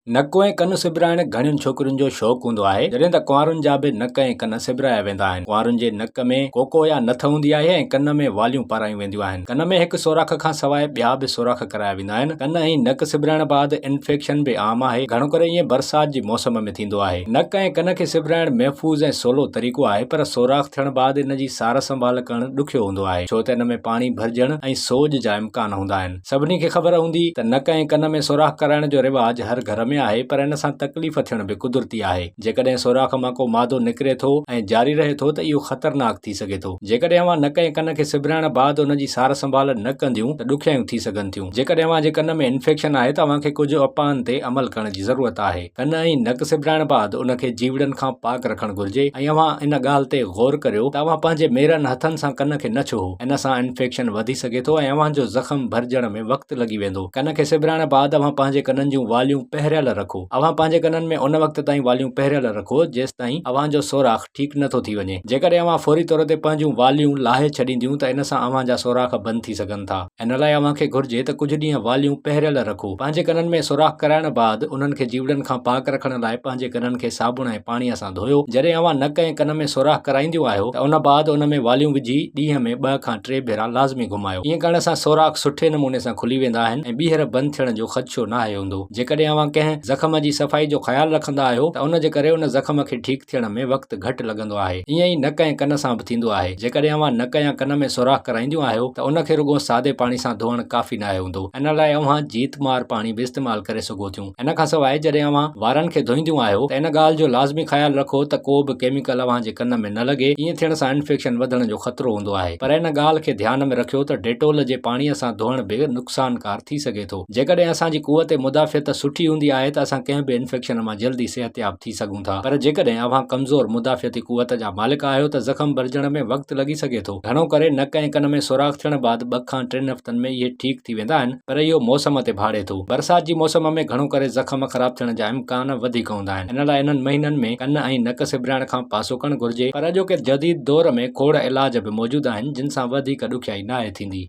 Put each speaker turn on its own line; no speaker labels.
नकु ऐं कन सिबराइण घणियुनि छोकिरियुनि जो शौक़ु हूंदो आहे। जॾहिं त कुंवारुनि जा बि नक ऐं कन सिबराया वेंदा आहिनि। कुंवारुनि जे नक में कोको या नथ हूंदी आहे ऐं कन में वालियूं पारायूं वेंदियूं आहिनि। कन में हिकु सोराख़ खां सवाइ ॿिया बि सोराख़ कराया वेंदा आहिनि। कन ऐं नक सिबराइण बाद इन्फेक्शन बि आम आहे। घणो करे ईअं बरसाति जी मौसम में थींदो आहे। नक ऐं कन खे सिबराइण महफ़ूज़ ऐं सवलो तरीक़ो आहे, पर सोराख़ थियण बाद इन जी सार संभाल करणु ॾुखियो हूंदो आहे, छो त इन में पाणी भरिजण ऐं सोज जा इम्कान हूंदा आहिनि। सभिनी खे ख़बर हूंदी त नक ऐं कन में सोराख़ कराइण जो रिवाज हर घर में आहे, पर इन सां तकलीफ़ थियण बि कुदरती आहे। जेकॾहिं सोराख़ मां को मादो निकिरे थो ऐं जारी रहे थो त इहो ख़तरनाक थी सघे थो। जेकॾहिं अव्हां नक ऐं कन खे सिबराइण बाद उन जी सार संभाल न कंदियूं त ॾुखियाऊं थी सघनि थियूं। जेकॾहिं अव्हां जे कन में इन्फेक्शन आहे त अव्हां खे कुझु उपायनि ते अमल करण जी ज़रूरत आहे। कन ऐं नक सिबराइण बाद उन खे जीवड़नि खां पाक रखणु घुर्जे ऐं अव्हां इन ॻाल्हि ते ग़ौर करियो त अव्हां पंहिंजे मेरनि हथनि सां कन खे न छुहो। इन सां इन्फेक्शन वधी सघे थो ऐं अव्हां जो ज़ख़्म भरिजण में वक़्तु लॻी वेंदो। कन खे सिबराइण बाद अव्हां पंहिंजे कननि जूं वालियूं पहिरियल रखो। अव्हां पंहिंजे कननि में उन वक़्त ताईं वालियूं पहिरियल रखो जेसि ताईं अव्हां जो सोराख़ ठीकु नथो थी वञे। जेकॾहिं अव्हां फौरी तौर ते पंहिंजूं वालियूं लाहे छॾींदियूं त इन सां अव्हां जा सोराख़ बंदि थी सघनि था। इन लाइ अव्हां खे घुर्जे त कुझु ॾींहं वालियूं पहिरियल रखो। पंहिंजे कननि में सोराख़ कराइण बाद उन्हनि खे जीवड़नि खां पाक रखण लाइ पंहिंजे कननि खे साबुण ऐं पाणीअ सां धोयो। जॾहिं अव्हां नक ऐं कन में सोराख़ कराईंदियूं आहियो त उन बाद उन में वालियूं विझी ॾींहं में 2 खां 3 भेरा लाज़मी घुमायो। ईअं करण सां सोराख़ सुठे नमूने सां खुली वेंदा आहिनि ऐं ॿीहर बंदि थियण जो ख़दशो नाहे हूंदो। जेकॾहिं अव्हां कंहिं ज़ख़्म जी सफ़ाई जो ख़्यालु रखंदा आहियो त उन जे करे उन ज़ख़्म खे ठीकु थियण में वक़्तु घटि लॻंदो आहे। ईअं ई नक ऐं कन सां बि थींदो आहे। जेकॾहिं अव्हां नक या कन में सोराख़ कराईंदियूं आहियो त उन खे रुॻो सादे पाणी सां धोअण काफ़ी नाहे हूंदो। इन लाइ अव्हां जीतमार पाणी बि इस्तेमालु करे सघो थियूं। इन खां सवाइ जॾहिं अव्हां वारनि खे धोईंदियूं आहियो त इन ॻाल्हि जो लाज़मी ख़्यालु रखो त को बि केमिकल अव्हां जे कन में न लॻे। ईअं थियण सां इन्फेक्शन वधण जो ख़तरो हूंदो आहे, पर इन ॻाल्हि खे ध्यान में रखियो त डेटोल जे पाणीअ सां धोअण बि नुक़सानकार थी सघे थो। जेकॾहिं असांजी क़ुवत मुदाफ़ियत सुठी हूंदी आहे त असां कंहिं बि इन्फेक्शन मां जल्दी सिहतयाब थी सघूं था, पर जेकॾहिं अव्हां कमज़ोर मुदाफ़ियती क़ुवत जा मालिक आहियो त ज़ख़्म भरिजण में वक़्तु लॻी सघे थो। घणो करे नक ऐं कन में सोराख़ थियण बाद 2 खां 3 हफ़्तनि में इहे ठीकु थी वेंदा आहिनि, पर इहो मौसम ते भाड़े थो। बरसाति जी मौसम में घणो करे ज़ख़्म ख़राब थियण जा इम्कान वधीक हूंदा आहिनि। इन लाइ इन्हनि महीननि में कन ऐं नक सिबराइण खां पासो करणु घुर्जे, पर अॼोके जदीद दौर में खोड़ इलाज बि मौजूदु आहिनि जिन सां वधीक ॾुखियाई नाहे थींदी।